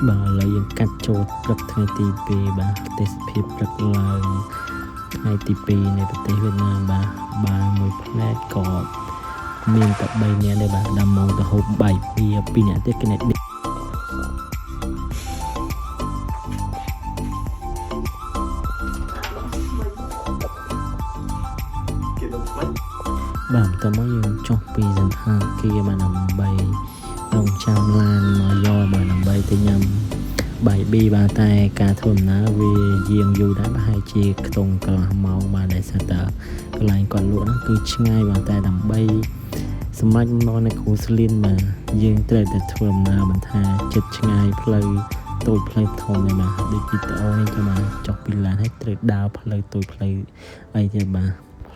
bà là dân cắt chốt rất thay tì bì bà tết phiếp rất là ngày tì bì này bà tết Việt Nam bà mùi plét có miền tập bay nè đây bà đầm mong ta hộp bảy bì nè tết cái này đi bà ta mới dân chọc bì dần hàng kia bà nằm bay đồng cham lan mà do bà nằm bay tới nhầm bảy bi ba tay cả thôn ná vì riêng dù đã hai chia tùng cả màu mà để sao tờ cái lại còn lúa nó cứ ngay bà tay nằm bay smart nó này cũng slim mà riêng tới để thôn nào mình tha chật ngay play tôi play thôn này mà đi video cho mà chọc pin là hết từ đào play tôi play ấy thì bà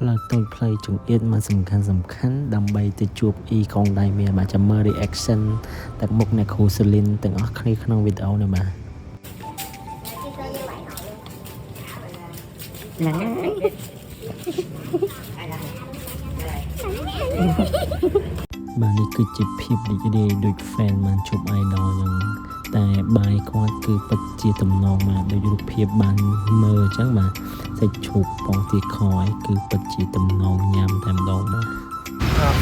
là tôi play chúng yên mà sầm khăn đầm bay từ chụp y con đai mẹ bà chấm mơ reaction tại một này khu slim từng ở khi không video này mà bà đi cứ chụp phim đi cho đi được fan mà chụp idol nhưngแต่บายก็คือปัจจัยตำนองมาโดยรูปเพียบบานเมื่อจังมาใส่ฉุบปองตีคอยคือปัจจัยตำนองยามแต่ดองมา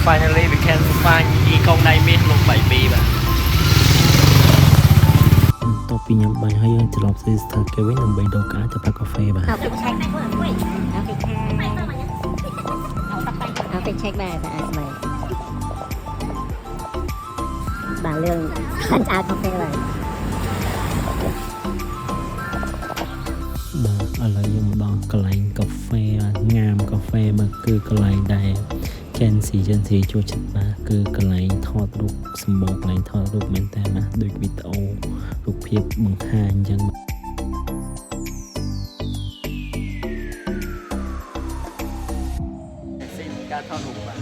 Finally we can find อีกองไดเมทลงใบบีบ่ต่อปียามใบให้ยังจะรอบซื้อสถานเก็บไว้นำใบดอกอาจจะพักกาแฟบ่เอาไปเช็คแบบบางเรื่องขันอาคาเฟ่อะไรบางอะไรยังบางกลายกาแฟงามกาแฟมาคือกลายได้เจนสีโจชัดมาคือกลายทอดลูกสมบูรณ์กลายทอดลูกเมนแต่มาโดยวิดีโอลูกเพียบบังหานยังการทอดลูกมา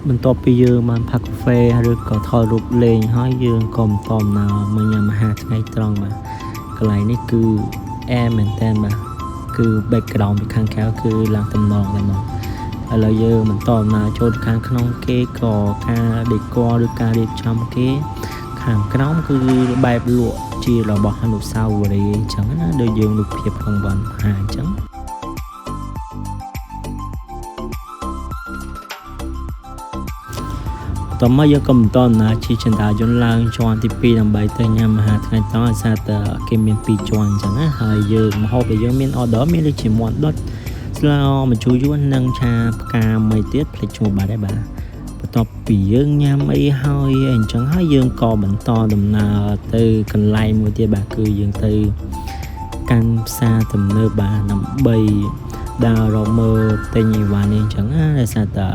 มันต่อไปยืมมันพักกาแฟหรือก็ทอรูปเลงห้อยยืมกลมตอมนาวมันยังมาหาไงตรองมากลายนี่คือแอร์เหมือนแต่มาคือแบ็กกราวด์เป็นข้างแก้วคือหลังตำนองแต่มองอะไรเยอะมันตอมนาโจดข้างขนมเก๊ก่อการเด็กกอหรือการเด็กจำเก๊ข้างขนมคือแบบลวกจีเราบอกให้หนูเศร้าอะไรจังนะโดยยืมหนูเพียบของวันหาจังต่อมายังกำต้นนะชีชันดาจนล่างจวนที่ปีนำใบเตยยามหาทางต้องอาศัยแต่เกมเป็นปีจวนจังนะหายยืมหอบไปยังมีออเดอร์มีเลยจีมวนดดเรามาช่วยยวนนังชาการไม่เตี้ยเพลชูบาได้บ่าต่อปียังยามไอ้หอยเอ็นจังหายยังก่อบันต่อดำนาตือกันไล่มือเตี้ยบ่าคือยังตือกันซาตำเนื้อบ่านำใบดาวเราเมื่อเตยยี่วันเองจังอาศัยแต่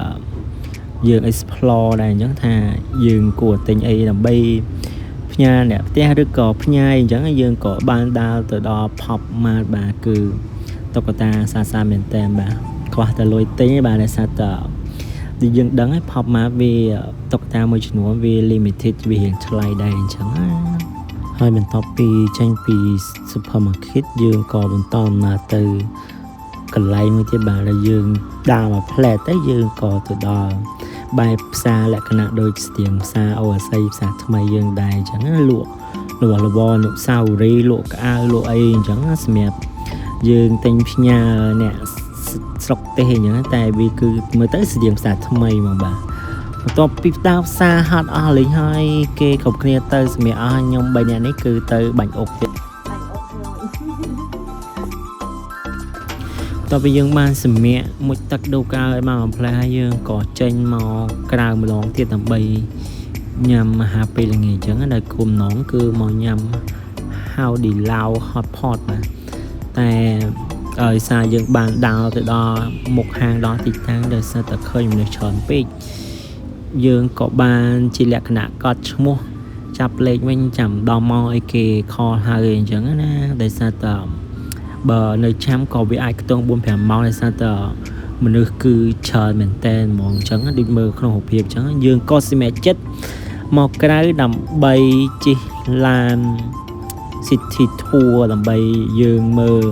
ยืง explore ได้ยังท่ายืงกวดติงไอ้ลำใบพญาเนี่ยเตี้ยหรือก่อพญาอย่างยืงก่อบานดาวตัวดอพอบมาบ่าคือตกตาซาเหม็นเต็มบ่าขวาแต่ลอยติงบ่าในซาต่อยืงดังให้พอบมาวีตกตามือฉนวนวี limited วีเห็นชลายได้จังให้เป็นต่อปีเช่นปีซูเปอร์มาร์เก็ตยืงก่อบนต้นนาตือกันไล่มือที่บ่าแล้วยืงดาวมาแผลแต่ยืงก่อตัวดอใบซาและขณะโดยเสียงซาเอาใส่ซาทำไมยังได้จังลวกระบอนซารีลวกอาลวกไอจังสมัยยืงเต็งพิญญาเนี่ยสกเตยอย่างแต่วีคือเมื่อตั้งเสียงซาทำไมมองบ่าตัวปิดดาวซาฮัดอะไรให้เกย์กับเคลียร์เตอร์สมัยยมใบนี้คือเตอร์บังอกต่อไปยังบ้านสมัยมุดตักดูกามาพลายยังก่อเจนมอกราวมาลองเทียบใบยำมาหาไปละไงจังได้กลุ่มน้องคือมอยำฮาวดีลาวฮอตพอตมาแต่ซายังบานดาวแต่ดอหมกหางดอติดตั้งเดินซาตะเคยอยู่ในช้อนปีกยังเกาะบานจีเล็กขนาดกอดชั่วโมงจับเล็กวิ่งจำดอมอไอเกคอหาเองจังนะเดินซาตะบในแชมป์ก็วิไอก็ต้องบุญแผ่นเมาในซาตามันคือเชิญเหมือนเต้นมองจังดิมือขนมเพียบจังยืงก็สิเมจิตมอกระดำใบจีลาน City Tour ដើម្បីយើងមើល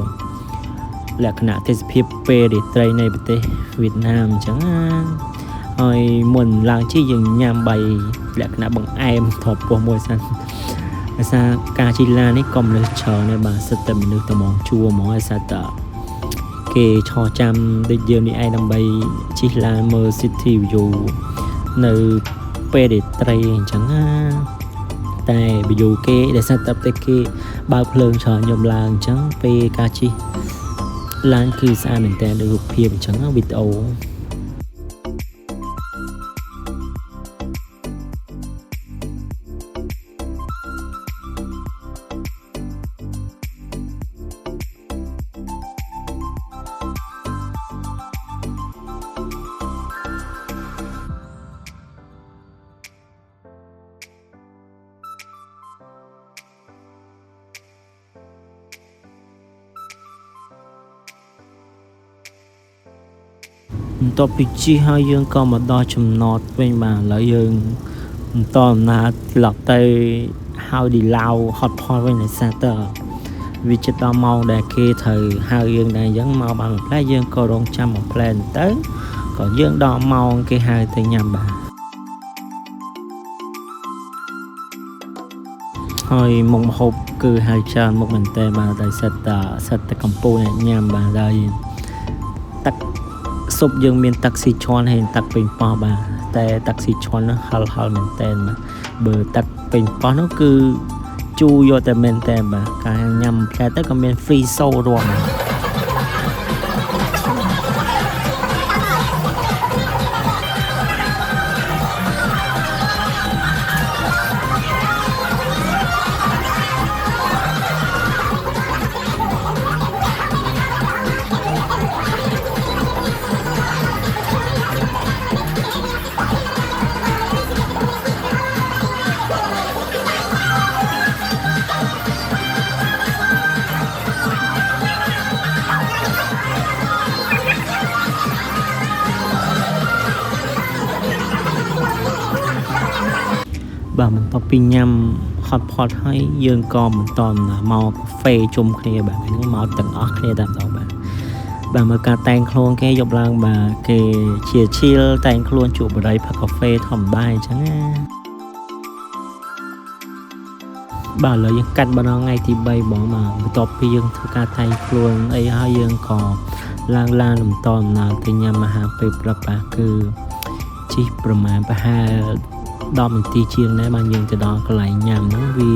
លក្ខណៈទេសភាពពេលរាត្រីនៃប្រទេសវៀតណាមអញ្ចឹងណាហើយមុនឡើងជិះយើងញ៉ាំបាយលក្ខណៈបង្អែមធប់ពោះមួយសិនដោយសារការជិះឡាននេះក៏មនុស្សច្រើនដែរបាទសិតតែមនុស្សតែមកជួហ្មងហើយសិតតែគេឈរចាំដូចយើងនេះឯងដើម្បីជិះឡានមើល City View នៅពេលរាត្រីអញ្ចឹងណាតែ view គេដែលសិតតែប្រទេសគេបើកភ្លើងច្រើនខ្ញុំឡើងអញ្ចឹងពេលការជិះឡានគឺស្អាតមែនតើរូបភាពអញ្ចឹងវីដេអូបន្ទាប់ពីជិះហើយយើងក៏មកដល់ចំណតវិញបាទឥឡូវយើងបន្តដំណើរត្រឡប់ទៅហៅឌីឡៅហត់ផលវិញដោយសារតើវាជិតដល់ម៉ោងដែលគេត្រូវហៅយើងដែរអញ្ចឹងមកបានមួយផ្លែយើងក៏រងចាំមួយផ្លែទៅក៏យើងដល់ម៉ោងគេហៅទៅញ៉ាំបាទហើយមុខម្ហូបគឺហៅច្រើនមុខមែនតើបាទដោយសិតតែកំពូលអ្នកញ៉ាំបាទហើយទឹកស៊ុបយើងមានទឹកស៊ីឈាន់ហើយទឹកពេញប៉ោះបាទតែទឹកស៊ីឈាន់នោះហឹលមែនតើបាទបើទឹកពេញប៉ោះនោះគឺជូរយកតែមែនតើបាទការញ៉ាំផ្លែទៅក៏មាន free soul រួមបាទបន្ទាប់ពីញ៉ាំ hot pot ហើយយើងក៏បន្តដំណើរមកកាហ្វេជុំគ្នាបាទហ្នឹងមកទាំងអស់គ្នាតែម្ដងបាទមើលការតែងខ្លួនគេយកឡើងបាទគេជាឈៀលតែងខ្លួនជក់បរិយផឹកកាហ្វេធម្មតាអញ្ចឹងណាបាទឥឡូវយើងកាត់បណ្ដងថ្ងៃទី3បងបាទបន្ទាប់ពីយើងធ្វើការតែងខ្លួនអីហើយយើងក៏ឡើងឡានបន្តដំណើរទៅញ៉ាំអាហារពេលព្រឹកបាទគឺជិះប្រមាណ10នាទីជាងដែរបានយើងទៅដល់កន្លែងញ៉ាំហ្នឹងវា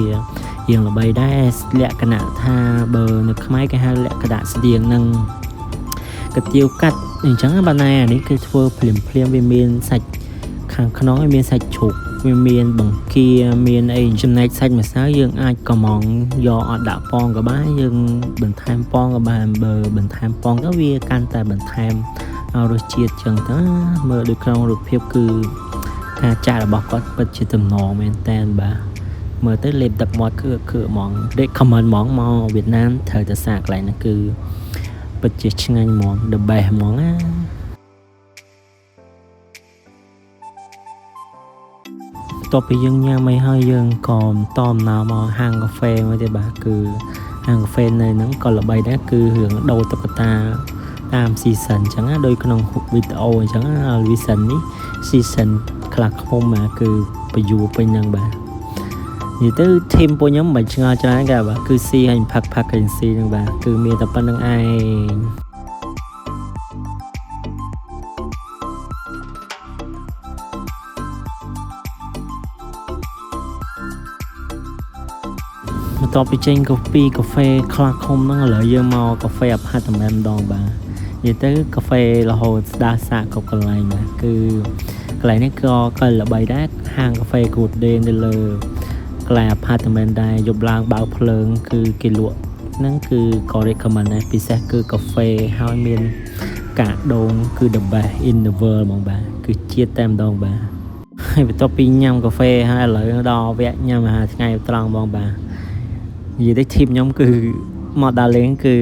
យើងល្បីដែរលក្ខណៈថាបើនៅខ្មែរគេហៅលក្ខណៈស្តៀងនឹងកាទៀវកាត់អញ្ចឹងបាទណែអានេះគឺធ្វើភ្លាមវាមានសាច់ខាងក្នុងហើយមានសាច់ជ្រូកវាមានបង្គាមានអីចំណែកសាច់ម្សៅយើងអាចកំងយកអត់ដាក់ពងក៏បានយើងបន្ថែមពងក៏បានបើបន្ថែមពងទៅវាកាន់តែបន្ថែមរសជាតិចឹងទៅមើលដូចក្នុងរូបភាពគឺការចាក់របស់គាត់ពិតជាទំនងមែនតែនបាទមើលទៅលេបទឹកមាត់គឺហ្មង recommend ហ្មងមកវៀតណាមត្រូវតែសាកកន្លែងហ្នឹងគឺពិតជាឆ្ងាញ់ហ្មង the best ហ្មងណាបន្ទាប់ពីយើងញ៉ាំអីហើយយើងក៏បន្តដំណើរមកហាងកាហ្វេមួយទៀតបាទគឺហាងកាហ្វេនៅហ្នឹងក៏ល្បីដែរគឺរឿងដូរតុក្កតាតាម season អញ្ចឹងណាដោយក្នុងវីដេអូអញ្ចឹងណា season នេះ season ខ្លះខ្ញុំមកគឺបញ្យួរពេញហ្នឹងបាទនិយាយទៅធីមពួកខ្ញុំមិនឆ្ងល់ច្រើនគេបាទគឺស៊ីឲ្យផឹកកេនស៊ីហ្នឹងបាទគឺមានតែប៉ុណ្្នឹងឯងបន្ទាប់ពីចេញកាហ្វេខ្លះខ្ញុំហ្នឹងឥឡូវយើងមកកាហ្វេអាផាតមិនម្ដងបាទនិយាយទៅកាហ្វេរហូតស្ដារសាកគ្រប់កន្លែងបាទគឺកន្លែងនេះក៏ល្បីដែរហាងកាហ្វេ Good Day នៅលើកន្លែង apartment ដែរយប់ឡើងបើកភ្លើងគឺគេលក់ហ្នឹងគឺក៏ recommend ដែរពិសេសគឺកាហ្វេហើយមានកាដូងគឺ the best in the world ហ្មងបាទគឺជាតិតែម្ដងបាទហើយបន្ទាប់ពីញ៉ាំកាហ្វេហើយឥឡូវដល់វគ្គញ៉ាំអាហារថ្ងៃត្រង់ហ្មងបាទនិយាយទៅធីមខ្ញុំគឺមកដល់លេងគឺ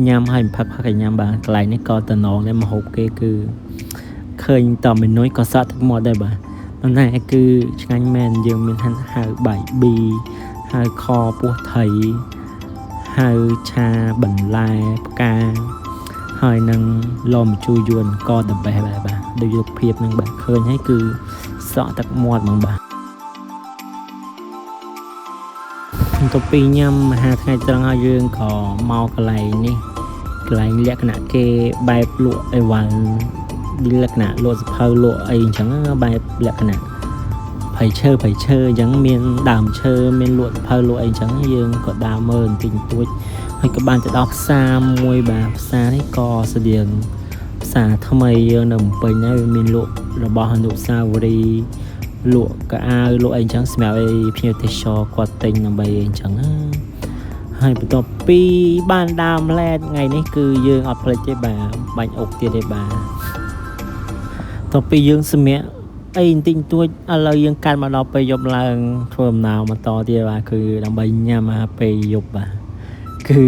ញ៉ាំហើយផឹកឲ្យញ៉ាំបាទកន្លែងនេះក៏តំណងដែរម្ហូបគេគឺឃើញតមេនុយក៏សក់ទឹកមាត់ដែរបាទប៉ុន្តែគឺឆ្ងាញ់មែនយើងមានហៅបាយប៊ីហៅខពោះថៃ ហើយឆាបន្លែផ្កាហើយនឹងលំជូរយួនក៏the best ដែរបាទដូចរូបភាពនឹងបាទឃើញហើយគឺសក់ទឹកមាត់ហ្មងបាទបន្ទាប់ពីញ៉ាំអាហារថ្ងៃត្រង់ហើយយើងក៏មកកន្លែងនេះកន្លែងលក្ខណៈគេបែបលក់អីវ៉ាន់លក្ខណៈលក់សភៅលក់អីអញ្ចឹងបែបលក្ខណៈភ័យឈើអញ្ចឹងមានដើមឈើមានលក់សភៅលក់អីអញ្ចឹងយើងក៏ដើរមើលបន្តិចបន្តួចហើយក៏បានទៅដល់ផ្សារមួយបាទផ្សារនេះក៏ស្តៀងផ្សារថ្មីយើងនៅភ្នំពេញហើយមានលក់របស់អនុស្សាវរីយ៍លក់កៅអៅលក់អីអញ្ចឹងសម្រាប់ឲ្យភ្ញៀវទេសចរគាត់ទិញដើម្បីអីអញ្ចឹងហើយបន្ទាប់ពីបានដើរម្លែតថ្ងៃនេះគឺយើងអត់ភ្លេចទេបាទបាញ់អុកទៀតទេបាទបន្ទាប់ពីយើងសម្រាកអីបន្តិចបន្តួចឥឡូវយើងកាត់មកដល់ពេលយប់ឡើងធ្វើដំណើរបន្តទៀតបាទគឺដើម្បីញ៉ាំអាហារពេលយប់បាទគឺ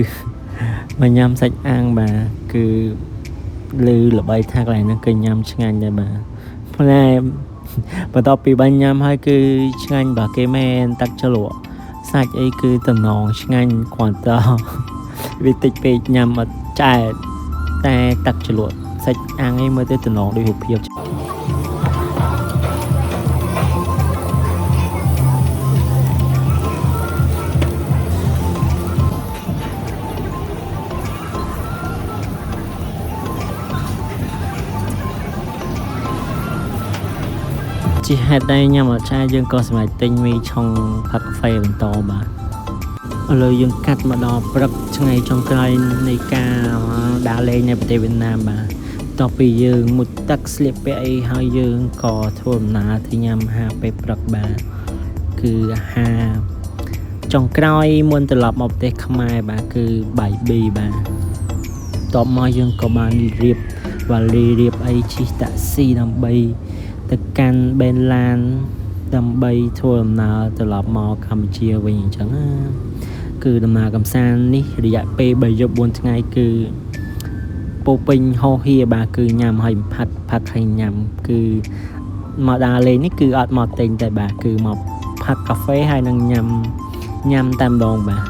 មកញ៉ាំសាច់អាំងបាទគឺឮល្បីថាកន្លែងហ្នឹងគឺញ៉ាំឆ្ងាញ់ដែរបាទផ្លែបន្ទាប់ពីបានញ៉ាំហើយគឺឆ្ងាញ់បាទគេមែនទឹកជ្រលក់សាច់អីគឺតំណងឆ្ងាញ់គ្រាន់តែវាតិចពេកញ៉ាំអត់ចែកតែទឹកជ្រលក់សាច់អាំងឯងមើលទៅតំណងដូចរូបភាពជាហេតុដែលញ៉ាំអត់ឆាយើងក៏សម្រេចទិញមីឆុងផឹកកាហ្វេបន្តបាទឥឡូវយើងកាត់មកដល់ព្រឹកថ្ងៃចុងក្រោយនៃការដើរលេងនៅប្រទេសវៀតណាមបាទបន្ទាប់ពីយើងមុជទឹកស្លៀកពាក់អីហើយយើងក៏ធ្វើដំណើរទៅញ៉ាំអាហារពេលព្រឹកបាទគឺអាហារចុងក្រោយមុនត្រឡប់មកប្រទេសខ្មែរបាទគឺបាយប៊ីបាទបន្ទាប់មកយើងក៏បានរៀបវ៉ាលីរៀបអីជិះតាក់ស៊ីដើម្បីទៅកាន់បេនឡានដើម្បីធ្វើដំណើរត្រឡប់មកកម្ពុជាវិញអញ្ចឹងគឺដំណើរកំសាន្តនេះរយៈពេល3យប់4ថ្ងៃគឺពោពេញហោហៀបាទគឺញ៉ាំហើយផាត់ហើយញ៉ាំគឺមកដើរលេងនេះគឺអត់មកទិញតែបាទគឺមកផាត់កាហ្វេហើយនឹងញ៉ាំតែម្ដងបាទ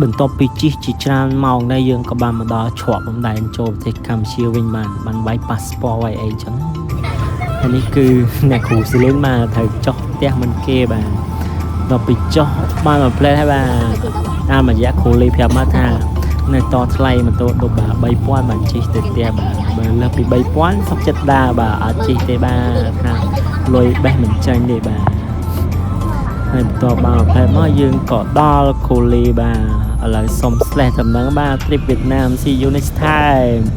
បន្ទាប់ពីជិះជាច្រើនម៉ោងដែរយើងក៏បានមកដល់ច្រកបំដែនចូលប្រទេសកម្ពុជាវិញបានវាយប៉ាសពតវាយអីចឹងហើយនេះគឺអ្នកគ្រូស៊ីលេងមកត្រូវចុះផ្ទះមិនគេបាទដល់ពីចុះបានមកផ្លែហើយបាទតាមរយៈគ្រូលីប្រាប់មកថានៅតថ្លៃម៉ូតូដប់បាទ3000បានជិះទៅផ្ទះបាទបើលើសពី3000សុខចិត្តដើរបាទអត់ជិះទេបាទថាលុយបេះមិនចាញ់ទេបាទហើយបន្ទាប់មកផ្លែមកយើងក៏ដល់គ្រូលីបាទឥឡូវសុំស្លេះតំណឹងបាទ trip វៀតណាម see you next time